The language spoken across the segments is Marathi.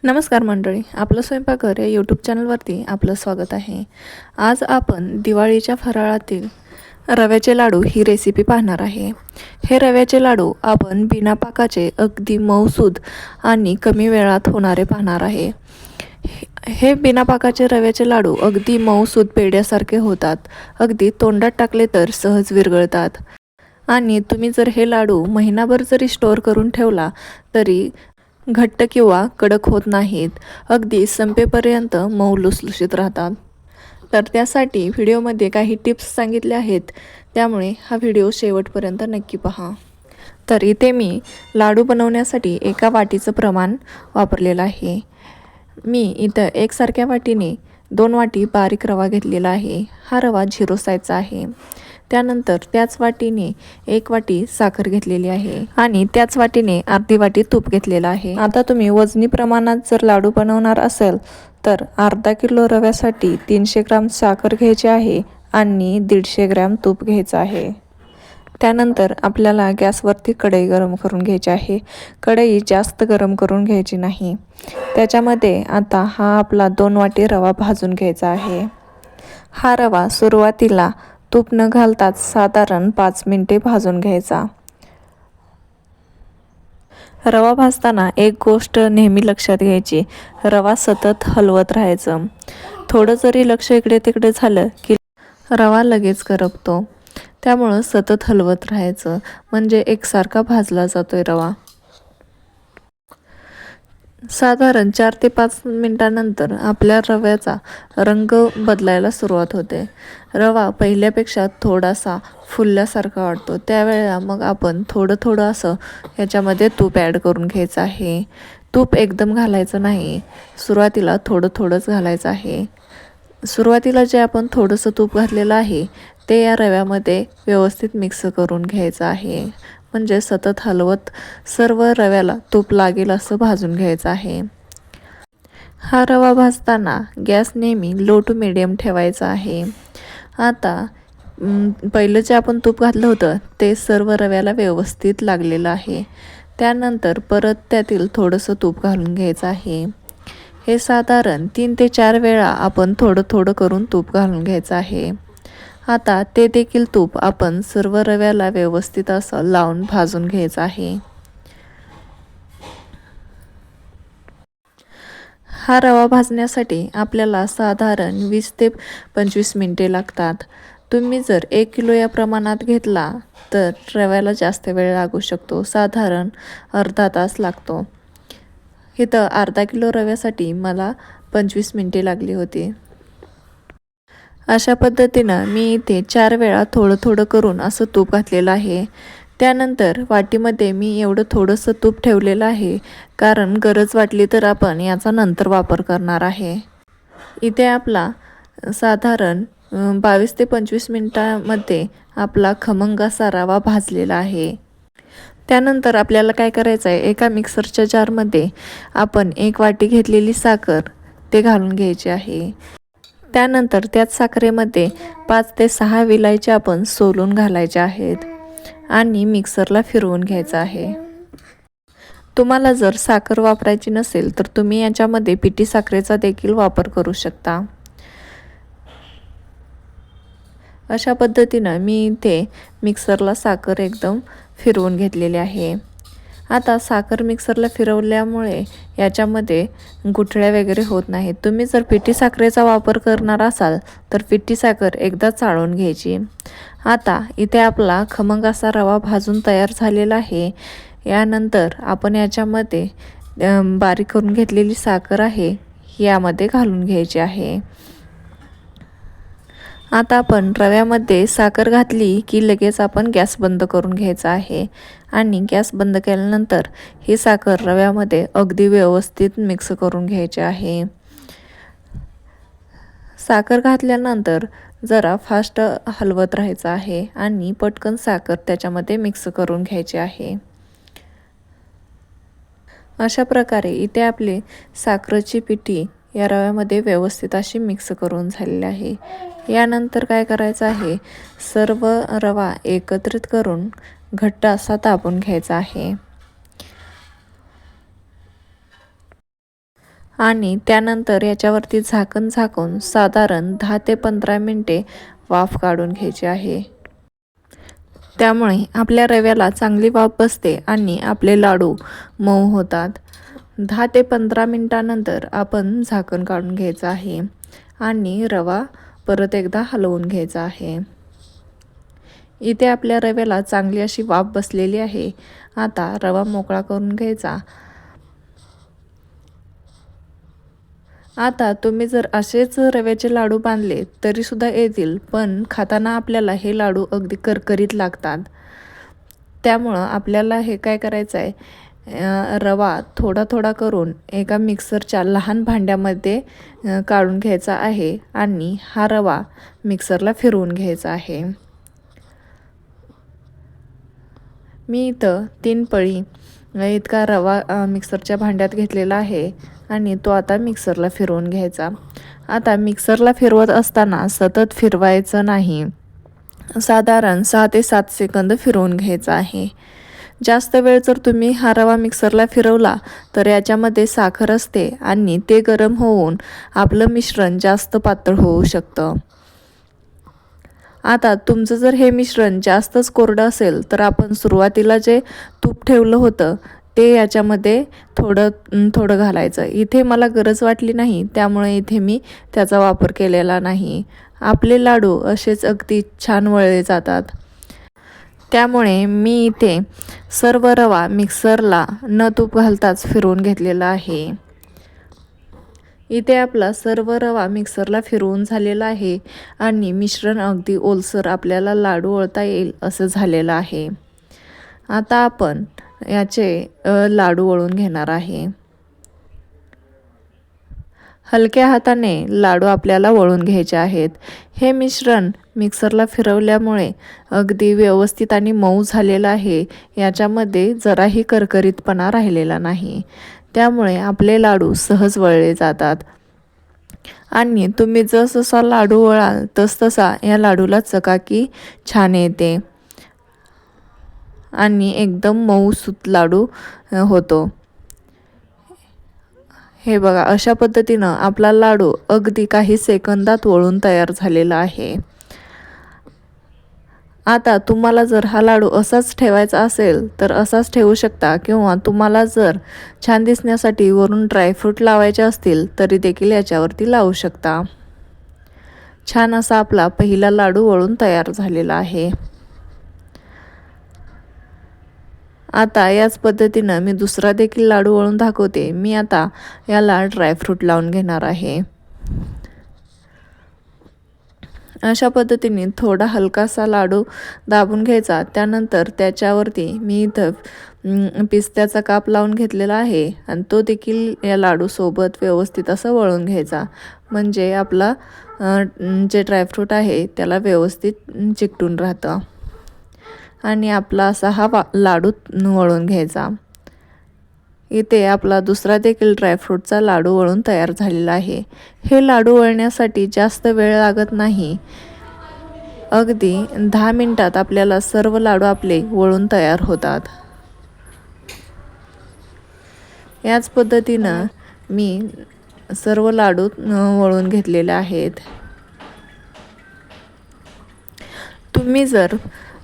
नमस्कार मंडळी, आपलं स्वयंपाकघर या यूट्यूब चॅनलवरती आपलं स्वागत आहे. आज आपण दिवाळीच्या फराळातील रव्याचे लाडू ही रेसिपी पाहणार आहे. हे रव्याचे लाडू आपण बिना पाकाचे अगदी मऊसूद आणि कमी वेळात होणारे पाहणार आहे. हे बिना पाकाचे रव्याचे लाडू अगदी मऊसूद पेढ्यासारखे होतात. अगदी तोंडात टाकले तर सहज विरघळतात. आणि तुम्ही जर हे लाडू महिनाभर जरी स्टोअर करून ठेवला तरी घट्ट किंवा कडक होत नाहीत. अगदी संपेपर्यंत मऊ लुसलुशीत राहतात. तर त्यासाठी व्हिडिओमध्ये काही टिप्स सांगितल्या आहेत, त्यामुळे हा व्हिडिओ शेवटपर्यंत नक्की पहा. तर इथे मी लाडू बनवण्यासाठी एका वाटीचं प्रमाण वापरलेलं आहे. मी इथं एकसारख्या वाटीने 2 वाटी बारीक रवा घेतलेला आहे. हा रवा 0 साईजचा आहे. त्यानंतर त्याच वाटीने 1 वाटी साखर घेतलेली आहे आणि त्याच वाटीने अर्धी वाटी तूप घेतलेलं आहे. आता तुम्ही वजनी प्रमाणात जर लाडू बनवणार असेल तर अर्धा किलो रव्यासाठी 300 ग्राम साखर घ्यायची आहे आणि 150 ग्रॅम तूप घ्यायचं आहे. त्यानंतर आपल्याला गॅसवरती कढई गरम करून घ्यायची आहे. कढई जास्त गरम करून घ्यायची नाही. त्याच्यामध्ये आता हा आपला 2 वाटी रवा भाजून घ्यायचा आहे. हा रवा सुरुवातीला तूप न घालताच साधारण 5 मिनिटे भाजून घ्यायचा. रवा भाजताना एक गोष्ट नेहमी लक्षात घ्यायची, रवा सतत हलवत राहायचं. थोडं जरी लक्ष इकडे तिकडे झालं की रवा लगेच करपतो. त्यामुळं सतत हलवत राहायचं, म्हणजे एकसारखा भाजला जातोय रवा. साधारण 4 ते 5 मिनिटांनंतर आपल्या रव्याचा रंग बदलायला सुरुवात होते. रवा पहिल्यापेक्षा थोडासा फुलल्यासारखा वाटतो. त्यावेळेला मग आपण थोडं असं ह्याच्यामध्ये तूप ॲड करून घ्यायचं आहे. तूप एकदम घालायचं नाही, सुरुवातीला थोडंच घालायचं आहे. सुरुवातीला जे आपण थोडंसं तूप घातलेलं आहे ते या रव्यामध्ये व्यवस्थित मिक्स करून घ्यायचं आहे. म्हणजे सतत हलवत सर्व रव्याला तूप लागेल असं भाजून घ्यायचं आहे. हा रवा भाजताना गॅस नेहमी लो टू मिडियम ठेवायचा आहे. आता पहिलं जे आपण तूप घातलं होतं ते सर्व रव्याला व्यवस्थित लागलेलं आहे. त्यानंतर परत त्यातील थोडंसं तूप घालून घ्यायचं आहे. हे साधारण 3 ते 4 वेळा आपण थोडं करून तूप घालून घ्यायचं आहे. आता ते देखील तूप आपण सर्व रव्याला व्यवस्थित असं लावून भाजून घ्यायचं आहे. हा रवा भाजण्यासाठी आपल्याला साधारण 20 ते 25 मिनिटे लागतात. तुम्ही जर 1 किलो या प्रमाणात घेतला तर रव्याला जास्त वेळ लागू शकतो, साधारण अर्धा तास लागतो. इथं अर्धा किलो रव्यासाठी मला 25 मिनिटे लागली होती. अशा पद्धतीनं मी इथे 4 वेळा थोडं करून असं तूप घातलेलं आहे. त्यानंतर वाटीमध्ये मी एवढं थोडंसं तूप ठेवलेलं आहे, कारण गरज वाटली तर आपण याचा नंतर वापर करणार आहे. इथे आपला साधारण 22 ते 25 मिनिटांमध्ये आपला खमंग असा रवा भाजलेला आहे. त्यानंतर आपल्याला काय करायचं आहे, एका मिक्सरच्या जारमध्ये आपण 1 वाटी घेतलेली साखर ते घालून घ्यायची आहे. त्यानंतर त्याच साखरेमध्ये 5 ते 6 विलायच्या आपण सोलून घालायच्या आहेत आणि मिक्सरला फिरवून घ्यायचं आहे. तुम्हाला जर साखर वापरायची नसेल तर तुम्ही याच्यामध्ये पिठी साखरेचा देखील वापर करू शकता. अशा पद्धतीनं मी इथे मिक्सरला साखर एकदम फिरवून घेतलेली आहे. आता साखर मिक्सरला फिरवल्यामुळे याच्यामध्ये गुठळ्या वगैरे होत नाहीत. तुम्ही जर पिठी साखरेचा वापर करणार असाल तर पिठी साखर एकदा चाळून घ्यायची. आता इथे आपला खमंग असा रवा भाजून तयार झालेला आहे. यानंतर आपण याच्यामध्ये बारीक करून घेतलेली साखर आहे यामध्ये घालून घ्यायची आहे. आता आपण रव्यामध्ये साखर घातली की लगेच आपण गॅस बंद करून घ्यायचा आहे आणि गॅस बंद केल्यानंतर ही साखर रव्यामध्ये अगदी व्यवस्थित मिक्स करून घ्यायची आहे. साखर घातल्यानंतर जरा फास्ट हलवत राहायचं आहे आणि पटकन साखर त्याच्यामध्ये मिक्स करून घ्यायची आहे. अशा प्रकारे इथे आपली साखरेची पिठी या रव्यामध्ये व्यवस्थित अशी मिक्स करून झालेली आहे. यानंतर काय करायचं आहे, सर्व रवा एकत्रित करून घट्ट असा दाबून घ्यायचा आहे. आणि त्यानंतर याच्यावरती झाकण झाकून साधारण 10 ते 15 मिनटे वाफ काढून घ्यायची आहे. त्यामुळे आपल्या रव्याला चांगली वाफ बसते आणि आपले लाडू मऊ होतात. 10 ते 15 मिनटानंतर आपण झाकण काढून घ्यायचं आहे आणि रवा परत एकदा हलवून घ्यायचा आहे. इथे आपल्या रव्याला चांगली अशी वाफ बसलेली आहे. आता रवा मोकळा करून घ्यायचा. आता तुम्ही जर असेच रव्याचे लाडू बांधले तरीसुद्धा येतील, पण खाताना आपल्याला हे लाडू अगदी करकरीत लागतात. त्यामुळं आपल्याला हे काय करायचं आहे, रवा थोडा थोडा करून एका मिक्सरच्या लहान भांड्यामध्ये काढून घ्यायचा आहे आणि हा रवा मिक्सरला फिरवून घ्यायचा आहे. मी इथं 3 पळी इतका रवा मिक्सरच्या भांड्यात घेतलेला आहे आणि तो आता मिक्सरला फिरवून घ्यायचा. आता मिक्सरला फिरवत असताना सतत फिरवायचं नाही. साधारण 6 ते 7 सेकंद फिरवून घ्यायचा आहे. जास्त वेळ जर तुम्ही हा रवा मिक्सरला फिरवला तर याच्यामध्ये साखर असते आणि ते गरम होऊन आपलं मिश्रण जास्त पातळ होऊ शकतं. आता तुमचं जर हे मिश्रण जास्तच कोरडं असेल तर आपण सुरुवातीला जे तूप ठेवलं होतं ते याच्यामध्ये थोडं थोडं घालायचं. इथे मला गरज वाटली नाही, त्यामुळे इथे मी त्याचा वापर केलेला नाही. आपले लाडू असेच अगदी छान वळले जातात. त्यामुळे मी इथे सर्व रवा मिक्सरला न तूप घालताच फिरवून घेतलेला आहे. इथे आपला सर्व रवा मिक्सरला फिरवून झालेला आहे आणि मिश्रण अगदी ओलसर आपल्याला लाडू वळता येईल असं झालेलं आहे. आता आपण याचे लाडू वळून घेणार आहे. हलक्या हाताने लाडू आपल्याला वळून घ्यायचे आहेत. हे मिश्रण मिक्सरला फिरवल्यामुळे अगदी व्यवस्थित आणि मऊ झालेलं आहे. याच्यामध्ये जराही करकरीतपणा राहिलेला नाही. त्यामुळे आपले लाडू सहज वळले जातात आणि तुम्ही जसजसा लाडू वळाल तसतसा या लाडूला चकाकी छान येते आणि एकदम मऊसूत लाडू होतो. हे बघा, अशा पद्धतीनं आपला लाडू अगदी काही सेकंदात वळून तयार झालेला आहे. आता तुम्हाला जर हा लाडू असाच ठेवायचा असेल तर असाच ठेवू शकता, किंवा तुम्हाला जर छान दिसण्यासाठी वरून ड्रायफ्रूट लावायचे असतील तरी देखील याच्यावरती लावू शकता. छान असा आपला पहिला लाडू वळून तयार झालेला आहे. आता याच पद्धतीनं मी दुसरा देखील लाडू वळून दाखवते. मी आता याला ड्रायफ्रूट लावून घेणार आहे. अशा पद्धतीने थोडा हलकासा लाडू दाबून घ्यायचा. त्यानंतर त्याच्यावरती मी इथं पिस्त्याचा काप लावून घेतलेला आहे आणि तो देखील या लाडूसोबत व्यवस्थित असं वळून घ्यायचा, म्हणजे आपला जे ड्रायफ्रूट आहे त्याला व्यवस्थित चिकटून राहतं आणि आपला असा हा लाडू वळून घ्यायचा. इथे आपला दुसरा देखील ड्रायफ्रूटचा लाडू वळून तयार झालेला आहे. हे लाडू वळण्यासाठी जास्त वेळ लागत नाही. अगदी 10 मिनिटात आपल्याला सर्व लाडू आपले वळून तयार होतात. याच पद्धतीनं मी सर्व लाडू वळून घेतलेले आहेत. तुम्ही जर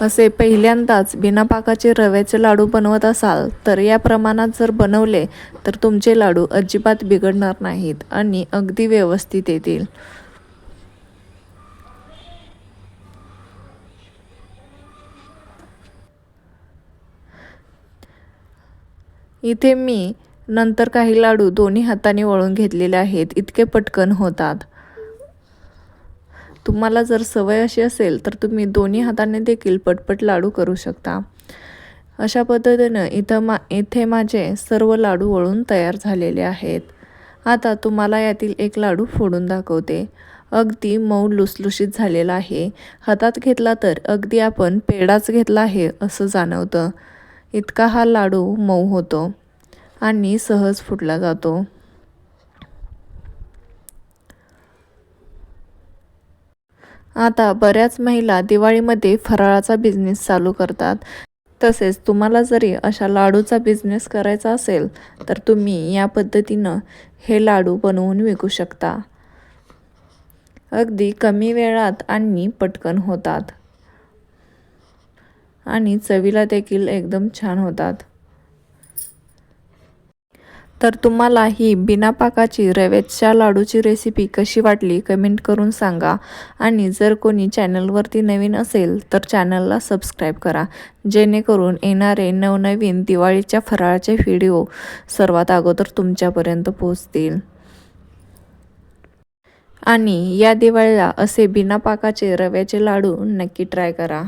असे पहिल्यांदाच बिना पाकाचे रव्याचे लाडू बनवत असाल तर या प्रमाणात जर बनवले तर तुमचे लाडू अजिबात बिघडणार नाहीत आणि अगदी व्यवस्थित येतील. इथे मी नंतर काही लाडू दोन्ही हाताने वळून घेतलेले आहेत. इतके पटकन होतात. तुम्हाला जर सवय अशी असेल तर तुम्ही दोन्ही हाताने देखील पटपट लाडू करू शकता. अशा पद्धतीनं इथे माझे सर्व लाडू वळून तयार झालेले आहेत. आता तुम्हाला यातील एक लाडू फोडून दाखवते. अगदी मऊ लुसलुशीत झालेला आहे. हातात घेतला तर अगदी आपण पेढाच घेतला आहे असं जाणवतं. इतका हा लाडू मऊ होतो आणि सहज फुटला जातो. आता बऱ्याच महिला दिवाळीमध्ये फराळाचा बिझनेस चालू करतात. तसेच तुम्हाला जरी अशा लाडूचा बिझनेस करायचा असेल तर तुम्ही या पद्धतीनं हे लाडू बनवून विकू शकता. अगदी कमी वेळात आणि पटकन होतात आणि चवीला देखील एकदम छान होतात. तर तुम्हाला ही बिना पाकाची रव्याच्या लाडूची रेसिपी कशी वाटली कमेंट करून सांगा. आणि जर कोणी चॅनलवरती नवीन असेल तर चॅनलला सबस्क्राईब करा, जेणेकरून येणारे नवनवीन दिवाळीच्या फराळाचे व्हिडिओ सर्वात अगोदर तुमच्यापर्यंत पोहोचतील. आणि या दिवाळीला असे बिना पाकाचे रव्याचे लाडू नक्की ट्राय करा.